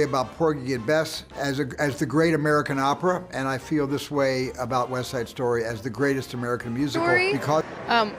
About Porgy and Bess as the great American opera, and I feel this way about West Side Story as the greatest American musical because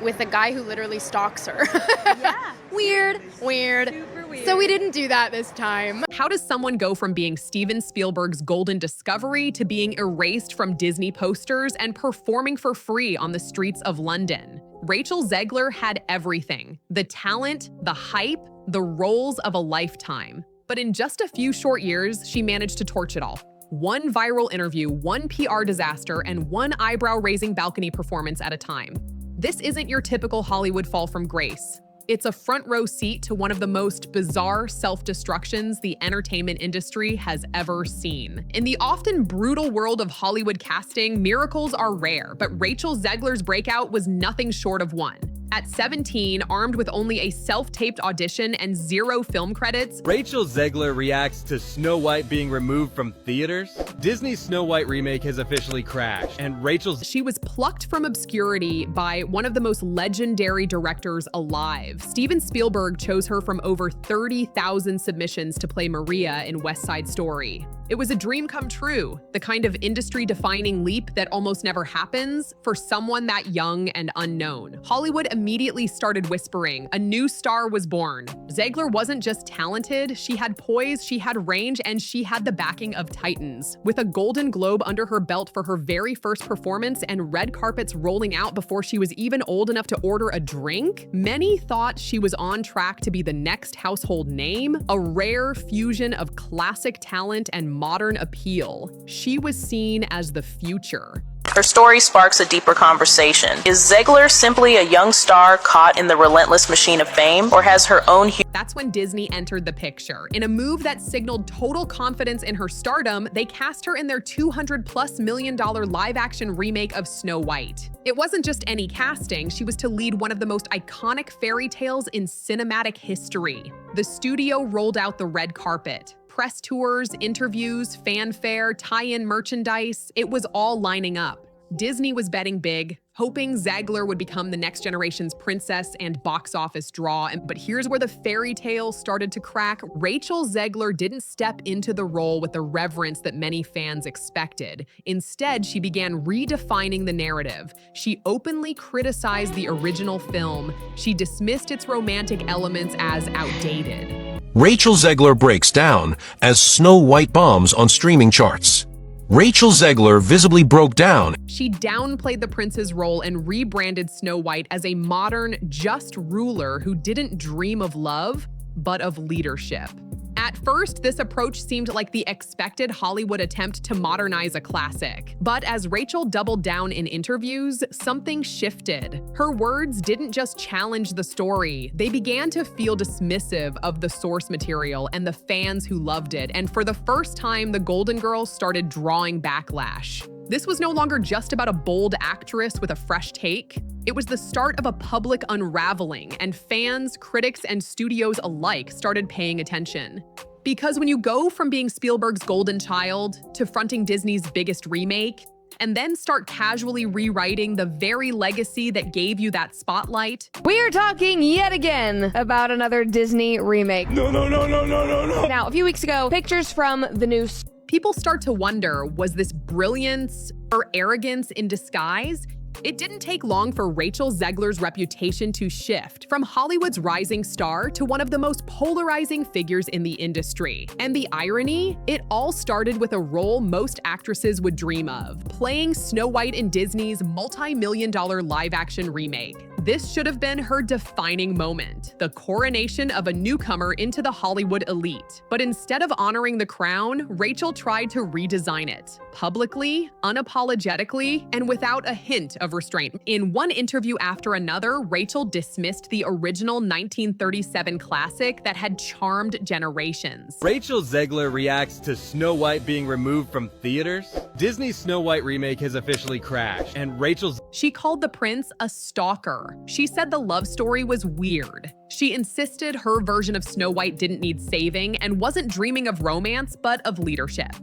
with a guy who literally stalks her. Yeah. Weird. Super weird. So we didn't do that this time. How does someone go from being Steven Spielberg's golden discovery to being erased from Disney posters and performing for free on the streets of London? Rachel Zegler had everything: the talent, the hype, the roles of a lifetime. But in just a few short years, she managed to torch it all. One viral interview, one PR disaster, and one eyebrow-raising balcony performance at a time. This isn't your typical Hollywood fall from grace. It's a front row seat to one of the most bizarre self-destructions the entertainment industry has ever seen. In the often brutal world of Hollywood casting, miracles are rare, but Rachel Zegler's breakout was nothing short of one. At 17, armed with only a self-taped audition and 0 film credits, Rachel Zegler reacts to Snow White being removed from theaters. Disney's Snow White remake has officially crashed, and she was plucked from obscurity by one of the most legendary directors alive. Steven Spielberg chose her from over 30,000 submissions to play Maria in West Side Story. It was a dream come true, the kind of industry-defining leap that almost never happens for someone that young and unknown. Hollywood immediately started whispering. A new star was born. Zegler wasn't just talented, she had poise, she had range, and she had the backing of titans. With a Golden Globe under her belt for her very first performance and red carpets rolling out before she was even old enough to order a drink, many thought she was on track to be the next household name, a rare fusion of classic talent and modern appeal. She was seen as the future. Her story sparks a deeper conversation. Is Zegler simply a young star caught in the relentless machine of fame, or has her own That's when Disney entered the picture. In a move that signaled total confidence in her stardom, they cast her in their $200+ million live-action remake of Snow White. It wasn't just any casting, she was to lead one of the most iconic fairy tales in cinematic history. The studio rolled out the red carpet. Press tours, interviews, fanfare, tie-in merchandise, it was all lining up. Disney was betting big, hoping Zegler would become the next generation's princess and box office draw. But here's where the fairy tale started to crack. Rachel Zegler didn't step into the role with the reverence that many fans expected. Instead, she began redefining the narrative. She openly criticized the original film. She dismissed its romantic elements as outdated. Rachel Zegler breaks down as Snow White bombs on streaming charts. Rachel Zegler visibly broke down. She downplayed the prince's role and rebranded Snow White as a modern, just ruler who didn't dream of love, but of leadership. At first, this approach seemed like the expected Hollywood attempt to modernize a classic. But as Rachel doubled down in interviews, something shifted. Her words didn't just challenge the story, they began to feel dismissive of the source material and the fans who loved it. And for the first time, the Golden Girls started drawing backlash. This was no longer just about a bold actress with a fresh take. It was the start of a public unraveling, and fans, critics, and studios alike started paying attention. Because when you go from being Spielberg's golden child to fronting Disney's biggest remake, and then start casually rewriting the very legacy that gave you that spotlight. We're talking yet again about another Disney remake. No. Now, a few weeks ago, pictures from the new People start to wonder, was this brilliance or arrogance in disguise? It didn't take long for Rachel Zegler's reputation to shift from Hollywood's rising star to one of the most polarizing figures in the industry. And the irony? It all started with a role most actresses would dream of, playing Snow White in Disney's multi-million-dollar live-action remake. This should have been her defining moment, the coronation of a newcomer into the Hollywood elite. But instead of honoring the crown, Rachel tried to redesign it, publicly, unapologetically, and without a hint of restraint. In one interview after another, Rachel dismissed the original 1937 classic that had charmed generations. Rachel Zegler reacts to Snow White being removed from theaters. Disney's Snow White remake has officially crashed, and She called the prince a stalker. She said the love story was weird. She insisted her version of Snow White didn't need saving and wasn't dreaming of romance, but of leadership.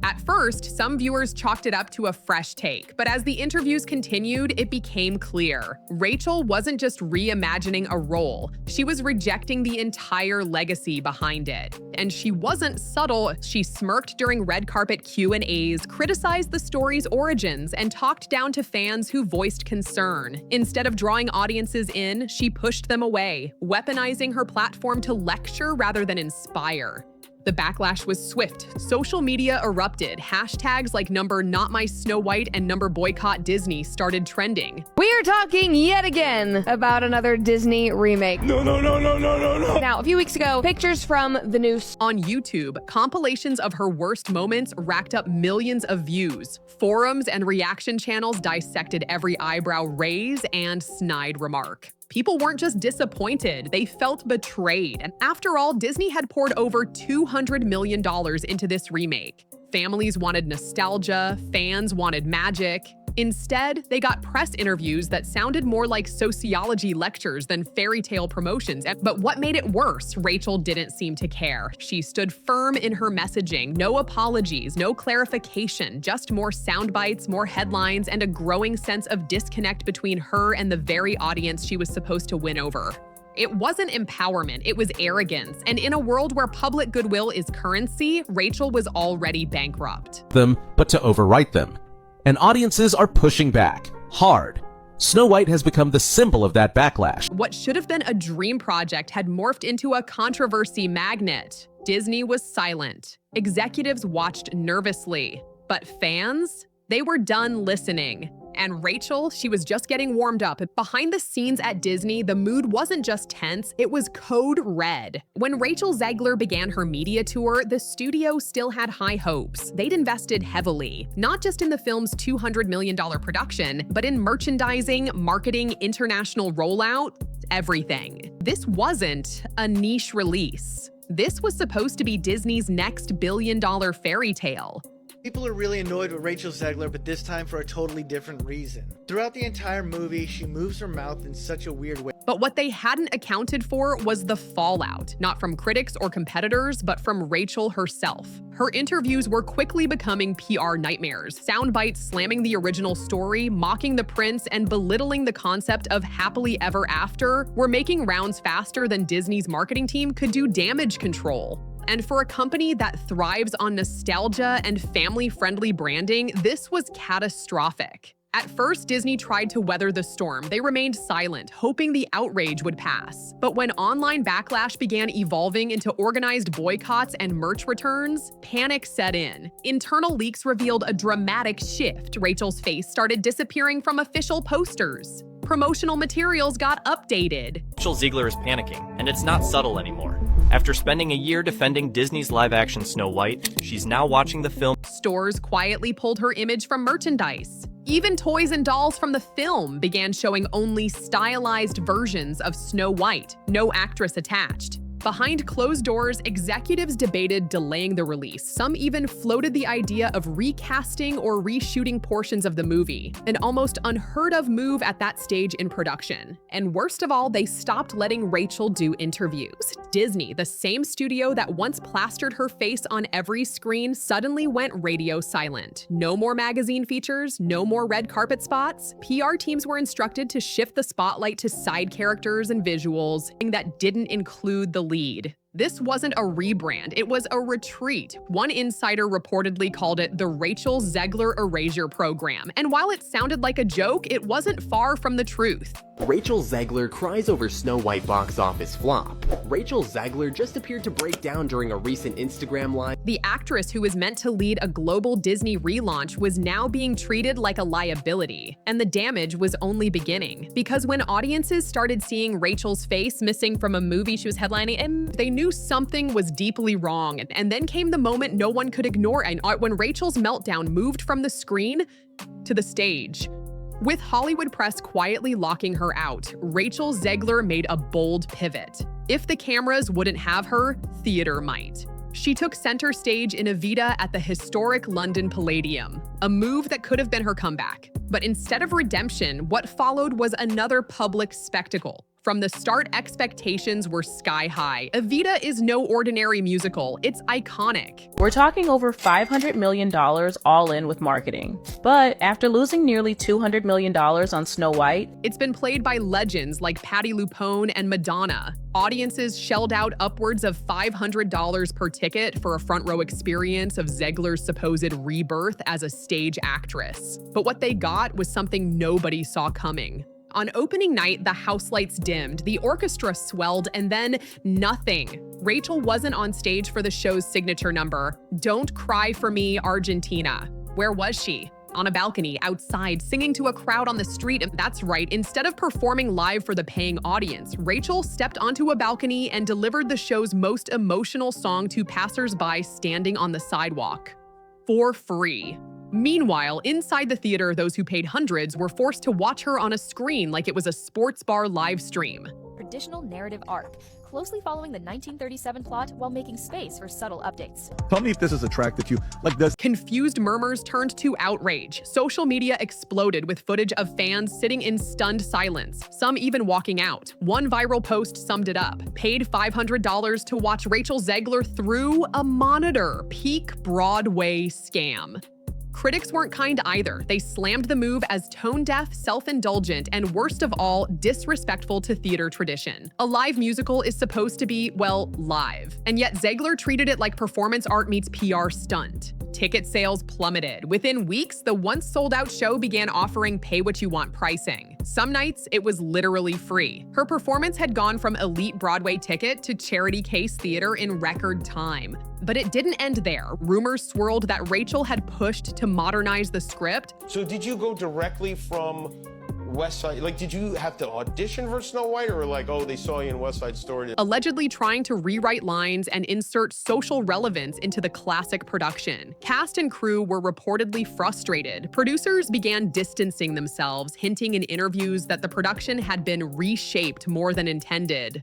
At first, some viewers chalked it up to a fresh take, but as the interviews continued, it became clear. Rachel wasn't just reimagining a role, she was rejecting the entire legacy behind it. And she wasn't subtle. She smirked during red carpet Q&As, criticized the story's origins, and talked down to fans who voiced concern. Instead of drawing audiences in, she pushed them away, weaponizing her platform to lecture rather than inspire. The backlash was swift. Social media erupted. Hashtags like #NotMySnowWhite and #BoycottDisney started trending. We're talking yet again about another Disney remake. No. Now, a few weeks ago, pictures from the new On YouTube, compilations of her worst moments racked up millions of views. Forums and reaction channels dissected every eyebrow raise and snide remark. People weren't just disappointed, they felt betrayed. And after all, Disney had poured over $200 million into this remake. Families wanted nostalgia, fans wanted magic. Instead, they got press interviews that sounded more like sociology lectures than fairy tale promotions. But what made it worse? Rachel didn't seem to care. She stood firm in her messaging. No apologies, no clarification, just more sound bites, more headlines, and a growing sense of disconnect between her and the very audience she was supposed to win over. It wasn't empowerment, it was arrogance. And in a world where public goodwill is currency, Rachel was already bankrupt. But to overwrite them. And audiences are pushing back, hard. Snow White has become the symbol of that backlash. What should have been a dream project had morphed into a controversy magnet. Disney was silent. Executives watched nervously. But fans? They were done listening. And Rachel, she was just getting warmed up. Behind the scenes at Disney, the mood wasn't just tense, it was code red. When Rachel Zegler began her media tour, the studio still had high hopes. They'd invested heavily, not just in the film's $200 million production, but in merchandising, marketing, international rollout, everything. This wasn't a niche release. This was supposed to be Disney's next billion-dollar fairy tale. People are really annoyed with Rachel Zegler, but this time for a totally different reason. Throughout the entire movie, she moves her mouth in such a weird way. But what they hadn't accounted for was the fallout, not from critics or competitors, but from Rachel herself. Her interviews were quickly becoming PR nightmares, sound bites slamming the original story, mocking the prince, and belittling the concept of happily ever after were making rounds faster than Disney's marketing team could do damage control. And for a company that thrives on nostalgia and family-friendly branding, this was catastrophic. At first, Disney tried to weather the storm. They remained silent, hoping the outrage would pass. But when online backlash began evolving into organized boycotts and merch returns, panic set in. Internal leaks revealed a dramatic shift. Rachel's face started disappearing from official posters. Promotional materials got updated. Rachel Zegler is panicking, and it's not subtle anymore. After spending a year defending Disney's live-action Snow White, she's now watching the film. Stores quietly pulled her image from merchandise. Even toys and dolls from the film began showing only stylized versions of Snow White, no actress attached. Behind closed doors, executives debated delaying the release. Some even floated the idea of recasting or reshooting portions of the movie, an almost unheard of move at that stage in production. And worst of all, they stopped letting Rachel do interviews. Disney, the same studio that once plastered her face on every screen, suddenly went radio silent. No more magazine features, no more red carpet spots. PR teams were instructed to shift the spotlight to side characters and visuals, that didn't include the lead. This wasn't a rebrand, it was a retreat. One insider reportedly called it the Rachel Zegler Erasure Program. And while it sounded like a joke, it wasn't far from the truth. Rachel Zegler cries over Snow White box office flop. Rachel Zegler just appeared to break down during a recent Instagram live. The actress who was meant to lead a global Disney relaunch was now being treated like a liability. And the damage was only beginning. Because when audiences started seeing Rachel's face missing from a movie she was headlining, and they knew something was deeply wrong. And then came the moment no one could ignore, and when Rachel's meltdown moved from the screen to the stage. With Hollywood press quietly locking her out, Rachel Zegler made a bold pivot. If the cameras wouldn't have her, theater might. She took center stage in Evita at the historic London Palladium, a move that could have been her comeback. But instead of redemption, what followed was another public spectacle. From the start, expectations were sky high. Evita is no ordinary musical. It's iconic. We're talking over $500 million all in with marketing. But after losing nearly $200 million on Snow White, it's been played by legends like Patti LuPone and Madonna. Audiences shelled out upwards of $500 per ticket for a front row experience of Zegler's supposed rebirth as a stage actress. But what they got was something nobody saw coming. On opening night, the house lights dimmed, the orchestra swelled, and then nothing. Rachel wasn't on stage for the show's signature number, Don't Cry for Me, Argentina. Where was she? On a balcony, outside, singing to a crowd on the street. And that's right, instead of performing live for the paying audience, Rachel stepped onto a balcony and delivered the show's most emotional song to passers-by standing on the sidewalk. For free. Meanwhile, inside the theater, those who paid hundreds were forced to watch her on a screen like it was a sports bar live stream. Traditional narrative arc, closely following the 1937 plot while making space for subtle updates. Tell me if this is a track that you like. Does confused murmurs turned to outrage. Social media exploded with footage of fans sitting in stunned silence, some even walking out. One viral post summed it up. Paid $500 to watch Rachel Zegler through a monitor. Peak Broadway scam. Critics weren't kind either. They slammed the move as tone-deaf, self-indulgent, and worst of all, disrespectful to theater tradition. A live musical is supposed to be, well, live. And yet Zegler treated it like performance art meets PR stunt. Ticket sales plummeted. Within weeks, the once sold-out show began offering pay-what-you-want pricing. Some nights, it was literally free. Her performance had gone from elite Broadway ticket to charity case theater in record time. But it didn't end there. Rumors swirled that Rachel had pushed to modernize the script. So did you go directly from West Side? Like, did you have to audition for Snow White, or like, oh, they saw you in West Side Story? Allegedly trying to rewrite lines and insert social relevance into the classic production. Cast and crew were reportedly frustrated. Producers began distancing themselves, hinting in interviews that the production had been reshaped more than intended.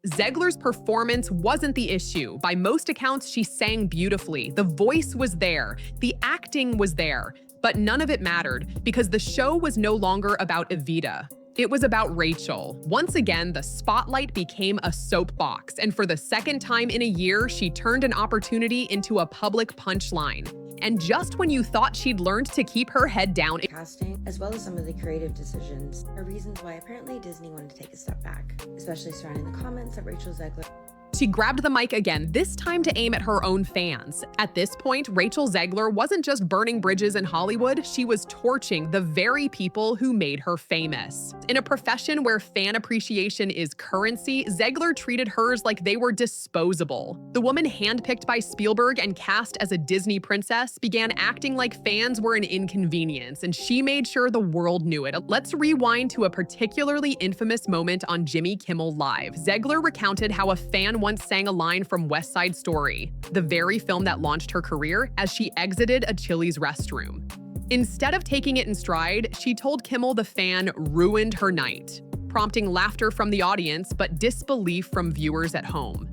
Zegler's performance wasn't the issue. By most accounts, she sang beautifully. The voice was there. The acting was there. But none of it mattered because the show was no longer about Evita. It was about Rachel. Once again, the spotlight became a soapbox, and for the second time in a year, she turned an opportunity into a public punchline. And just when you thought she'd learned to keep her head down, casting, as well as some of the creative decisions, are reasons why apparently Disney wanted to take a step back, especially surrounding the comments that Rachel Zegler. She grabbed the mic again, this time to aim at her own fans. At this point, Rachel Zegler wasn't just burning bridges in Hollywood, she was torching the very people who made her famous. In a profession where fan appreciation is currency, Zegler treated hers like they were disposable. The woman handpicked by Spielberg and cast as a Disney princess began acting like fans were an inconvenience, and she made sure the world knew it. Let's rewind to a particularly infamous moment on Jimmy Kimmel Live. Zegler recounted how a fan once sang a line from West Side Story, the very film that launched her career, as she exited a Chili's restroom. Instead of taking it in stride, she told Kimmel the fan ruined her night, prompting laughter from the audience but disbelief from viewers at home.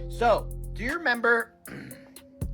So, do you remember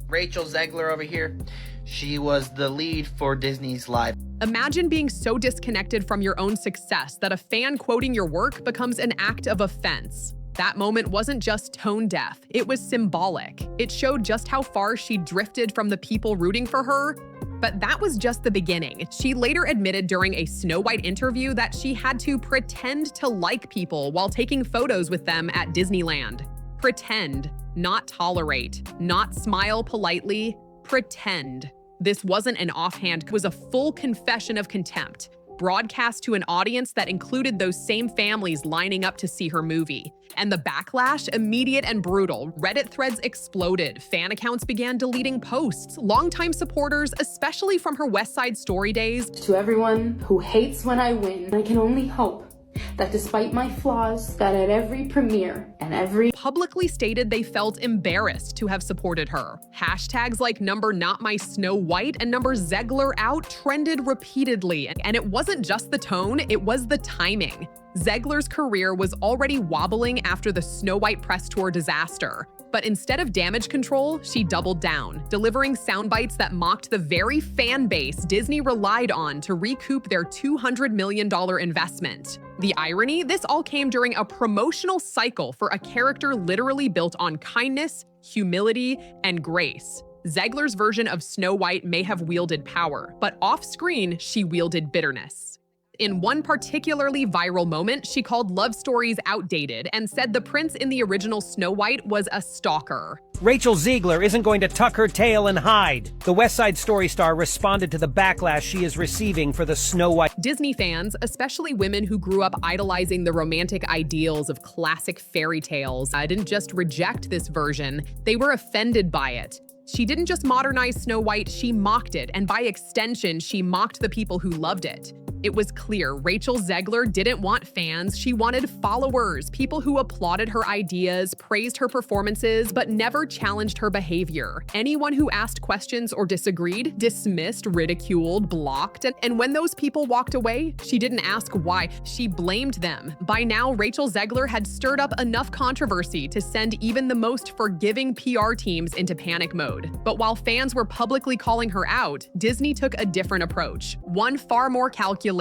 Rachel Zegler over here? She was the lead for Disney's Live. Imagine being so disconnected from your own success that a fan quoting your work becomes an act of offense. That moment wasn't just tone deaf, it was symbolic. It showed just how far she drifted from the people rooting for her. But that was just the beginning. She later admitted during a Snow White interview that she had to pretend to like people while taking photos with them at Disneyland. Pretend, not tolerate, not smile politely, pretend. This wasn't an offhand, it was a full confession of contempt, broadcast to an audience that included those same families lining up to see her movie. And the backlash, immediate and brutal. Reddit threads exploded. Fan accounts began deleting posts. Longtime supporters, especially from her West Side Story days. To everyone who hates when I win, I can only hope that despite my flaws, that at every premiere and every publicly stated they felt embarrassed to have supported her. Hashtags like #NotMySnowWhite and #ZeglerOut trended repeatedly. And it wasn't just the tone, it was the timing. Zegler's career was already wobbling after the Snow White press tour disaster. But instead of damage control, she doubled down, delivering sound bites that mocked the very fan base Disney relied on to recoup their $200 million investment. The irony, this all came during a promotional cycle for a character literally built on kindness, humility, and grace. Zegler's version of Snow White may have wielded power, but off-screen, she wielded bitterness. In one particularly viral moment, she called love stories outdated and said the prince in the original Snow White was a stalker. Rachel Zegler isn't going to tuck her tail and hide. The West Side Story star responded to the backlash she is receiving for the Snow White. Disney fans, especially women who grew up idolizing the romantic ideals of classic fairy tales, didn't just reject this version, they were offended by it. She didn't just modernize Snow White, she mocked it, and by extension, she mocked the people who loved it. It was clear Rachel Zegler didn't want fans, she wanted followers, people who applauded her ideas, praised her performances, but never challenged her behavior. Anyone who asked questions or disagreed, dismissed, ridiculed, blocked, and when those people walked away, she didn't ask why, she blamed them. By now, Rachel Zegler had stirred up enough controversy to send even the most forgiving PR teams into panic mode. But while fans were publicly calling her out, Disney took a different approach, one far more calculated.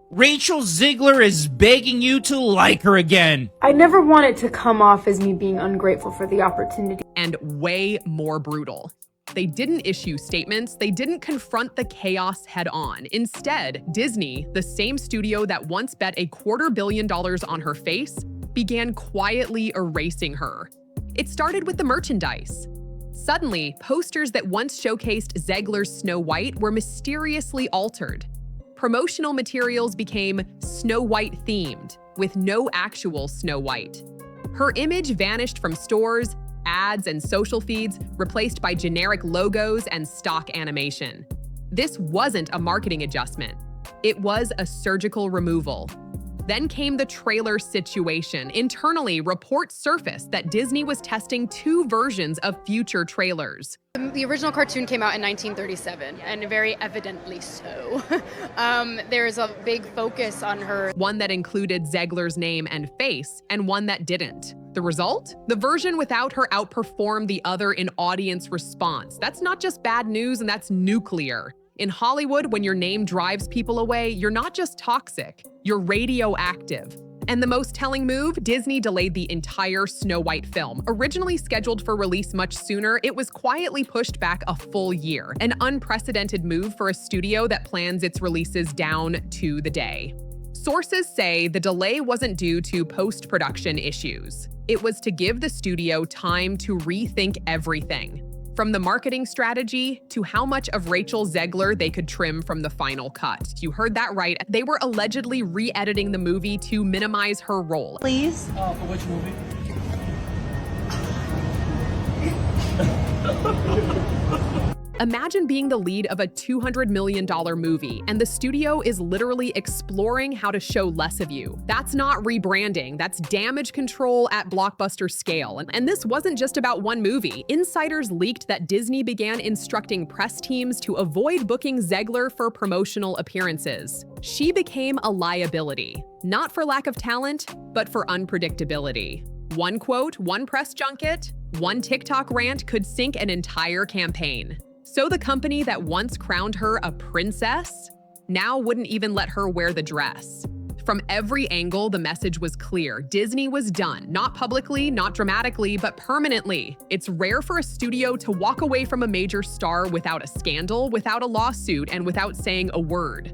Rachel Zegler is begging you to like her again. I never want it to come off as me being ungrateful for the opportunity. And way more brutal. They didn't issue statements, they didn't confront the chaos head on. Instead, Disney, the same studio that once bet $250 million on her face, began quietly erasing her. It started with the merchandise. Suddenly, posters that once showcased Zegler's Snow White were mysteriously altered. Promotional materials became Snow White themed, with no actual Snow White. Her image vanished from stores, ads, and social feeds, replaced by generic logos and stock animation. This wasn't a marketing adjustment. It was a surgical removal. Then came the trailer situation. Internally, reports surfaced that Disney was testing 2 versions of future trailers. The original cartoon came out in 1937, and very evidently so. There's a big focus on her. One that included Zegler's name and face, and one that didn't. The result? The version without her outperformed the other in audience response. That's not just bad news, and that's nuclear. In Hollywood, when your name drives people away, you're not just toxic, you're radioactive. And the most telling move, Disney delayed the entire Snow White film. Originally scheduled for release much sooner, it was quietly pushed back a full year, an unprecedented move for a studio that plans its releases down to the day. Sources say the delay wasn't due to post-production issues. It was to give the studio time to rethink everything. From the marketing strategy to how much of Rachel Zegler they could trim from the final cut. You heard that right. They were allegedly re-editing the movie to minimize her role. Please? For which movie? Imagine being the lead of a $200 million movie, and the studio is literally exploring how to show less of you. That's not rebranding, that's damage control at blockbuster scale. And this wasn't just about one movie. Insiders leaked that Disney began instructing press teams to avoid booking Zegler for promotional appearances. She became a liability, not for lack of talent, but for unpredictability. One quote, one press junket, one TikTok rant could sink an entire campaign. So the company that once crowned her a princess now wouldn't even let her wear the dress. From every angle, the message was clear. Disney was done, not publicly, not dramatically, but permanently. It's rare for a studio to walk away from a major star without a scandal, without a lawsuit, and without saying a word.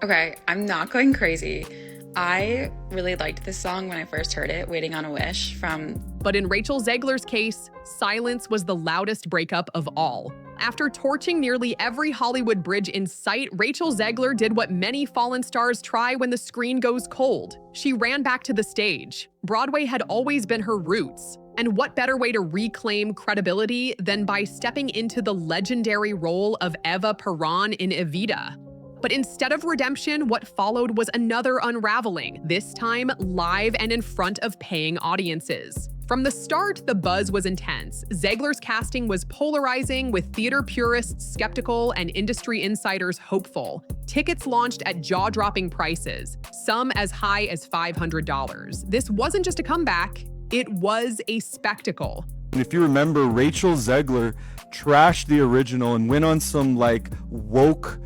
Okay, I'm not going crazy. I really liked this song when I first heard it, Waiting on a Wish from... But in Rachel Zegler's case, silence was the loudest breakup of all. After torching nearly every Hollywood bridge in sight, Rachel Zegler did what many fallen stars try when the screen goes cold. She ran back to the stage. Broadway had always been her roots. And what better way to reclaim credibility than by stepping into the legendary role of Eva Peron in Evita? But instead of redemption, what followed was another unraveling, this time live and in front of paying audiences. From the start, the buzz was intense. Zegler's casting was polarizing, with theater purists skeptical and industry insiders hopeful. Tickets launched at jaw-dropping prices, some as high as $500. This wasn't just a comeback, it was a spectacle. And if you remember, Rachel Zegler trashed the original and went on some like woke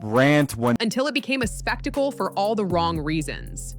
rant until it became a spectacle for all the wrong reasons.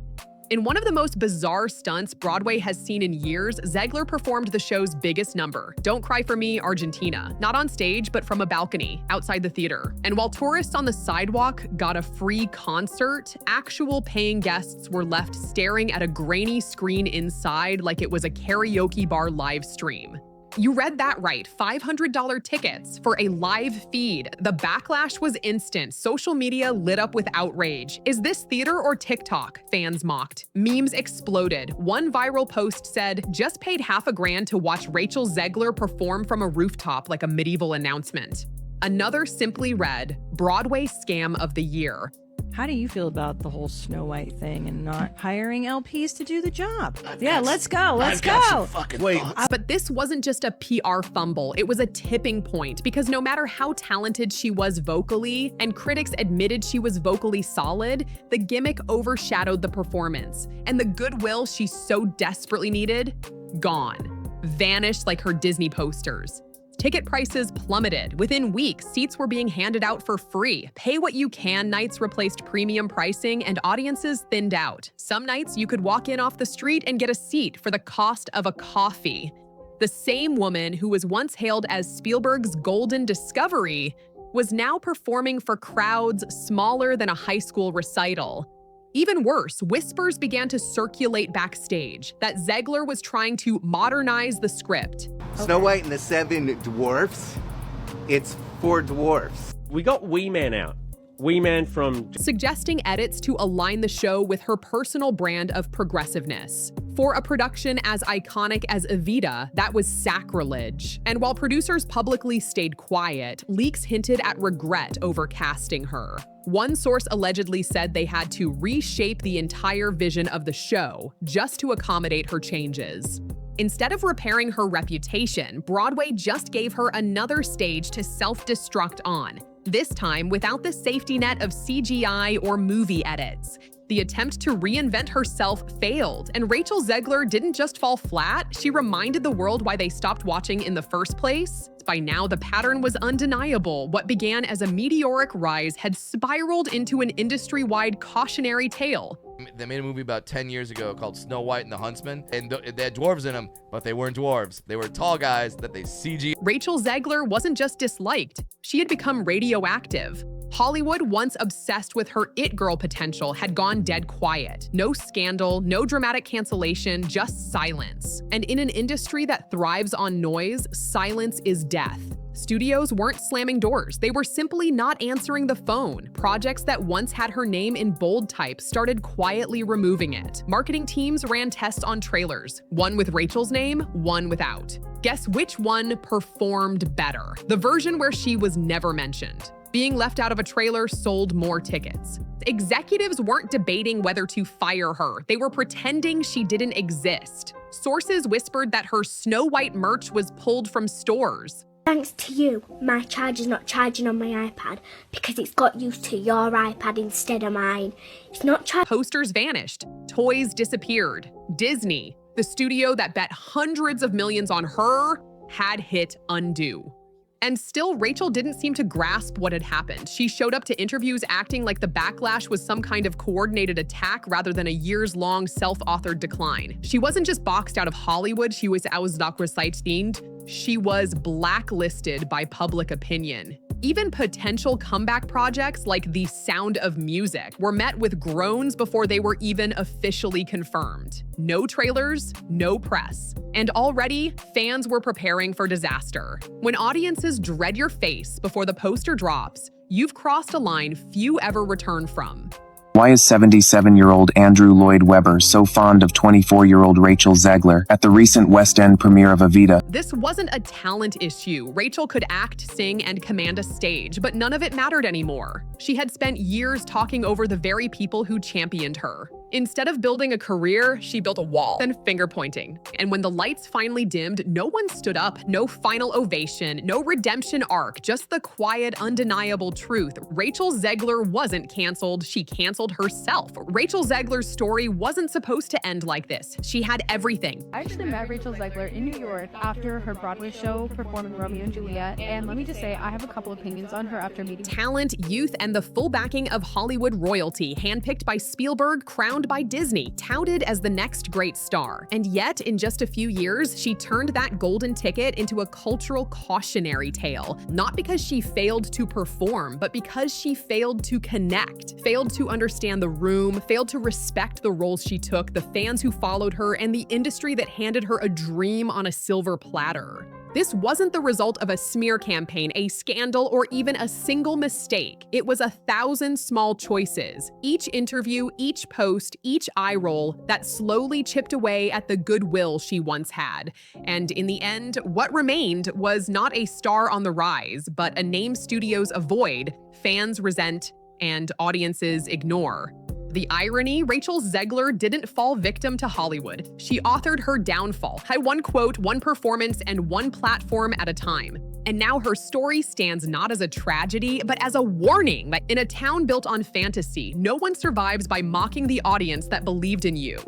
In one of the most bizarre stunts Broadway has seen in years, Zegler performed the show's biggest number, Don't Cry for Me, Argentina, not on stage, but from a balcony outside the theater. And while tourists on the sidewalk got a free concert, actual paying guests were left staring at a grainy screen inside like it was a karaoke bar live stream. You read that right, $500 tickets for a live feed. The backlash was instant. Social media lit up with outrage. Is this theater or TikTok? Fans mocked. Memes exploded. One viral post said, just paid $500 to watch Rachel Zegler perform from a rooftop like a medieval announcement. Another simply read, Broadway scam of the year. How do you feel about the whole Snow White thing and not hiring LPs to do the job? Yeah, let's go. Let's go. Wait, but this wasn't just a PR fumble. It was a tipping point because no matter how talented she was vocally, and critics admitted she was vocally solid, the gimmick overshadowed the performance. And the goodwill she so desperately needed, gone. Vanished like her Disney posters. Ticket prices plummeted. Within weeks, seats were being handed out for free. Pay what you can nights replaced premium pricing, and audiences thinned out. Some nights you could walk in off the street and get a seat for the cost of a coffee. The same woman who was once hailed as Spielberg's golden discovery was now performing for crowds smaller than a high school recital. Even worse, whispers began to circulate backstage that Zegler was trying to modernize the script. Snow White and the Seven Dwarfs, it's for dwarfs. We got Wee Man out. Wee Man from... Suggesting edits to align the show with her personal brand of progressiveness. For a production as iconic as Evita, that was sacrilege. And while producers publicly stayed quiet, leaks hinted at regret over casting her. One source allegedly said they had to reshape the entire vision of the show just to accommodate her changes. Instead of repairing her reputation, Broadway just gave her another stage to self-destruct on, this time without the safety net of CGI or movie edits. The attempt to reinvent herself failed, and Rachel Zegler didn't just fall flat, she reminded the world why they stopped watching in the first place. By now, the pattern was undeniable. What began as a meteoric rise had spiraled into an industry-wide cautionary tale. They made a movie about 10 years ago called Snow White and the Huntsman, and they had dwarves in them, but they weren't dwarves. They were tall guys that they CG. Rachel Zegler wasn't just disliked, she had become radioactive. Hollywood, once obsessed with her it girl potential, had gone dead quiet. No scandal, no dramatic cancellation, just silence. And in an industry that thrives on noise, silence is death. Studios weren't slamming doors, they were simply not answering the phone. Projects that once had her name in bold type started quietly removing it. Marketing teams ran tests on trailers, one with Rachel's name, one without. Guess which one performed better? The version where she was never mentioned. Being left out of a trailer sold more tickets. Executives weren't debating whether to fire her. They were pretending she didn't exist. Sources whispered that her Snow White merch was pulled from stores. Thanks to you, my charger's not charging on my iPad because it's got used to your iPad instead of mine. It's not charging. Posters vanished. Toys disappeared. Disney, the studio that bet hundreds of millions on her, had hit undo. And still, Rachel didn't seem to grasp what had happened. She showed up to interviews acting like the backlash was some kind of coordinated attack rather than a years-long self-authored decline. She wasn't just boxed out of Hollywood, she was ausgezeigt. She was blacklisted by public opinion. Even potential comeback projects like The Sound of Music were met with groans before they were even officially confirmed. No trailers, no press. And already, fans were preparing for disaster. When audiences dread your face before the poster drops, you've crossed a line few ever return from. Why is 77-year-old Andrew Lloyd Webber so fond of 24-year-old Rachel Zegler at the recent West End premiere of Evita? This wasn't a talent issue. Rachel could act, sing, and command a stage, but none of it mattered anymore. She had spent years talking over the very people who championed her. Instead of building a career, she built a wall, then finger-pointing. And when the lights finally dimmed, no one stood up, no final ovation, no redemption arc, just the quiet, undeniable truth. Rachel Zegler wasn't canceled, she canceled world herself. Rachel Zegler's story wasn't supposed to end like this. She had everything. I actually met Rachel Zegler in New York after her Broadway show performing Romeo and Juliet, and let me just say, I have a couple opinions on her after meeting Talent, youth, and the full backing of Hollywood royalty, handpicked by Spielberg, crowned by Disney, touted as the next great star. And yet, in just a few years, she turned that golden ticket into a cultural cautionary tale. Not because she failed to perform, but because she failed to connect, failed to understand the room, failed to respect the roles she took, the fans who followed her, and the industry that handed her a dream on a silver platter. This wasn't the result of a smear campaign, a scandal, or even a single mistake. It was 1,000 small choices. Each interview, each post, each eye roll that slowly chipped away at the goodwill she once had. And in the end, what remained was not a star on the rise, but a name studios avoid, fans resent, and audiences ignore. The irony, Rachel Zegler didn't fall victim to Hollywood. She authored her downfall, had one quote, one performance, and one platform at a time. And now her story stands not as a tragedy, but as a warning that in a town built on fantasy, no one survives by mocking the audience that believed in you.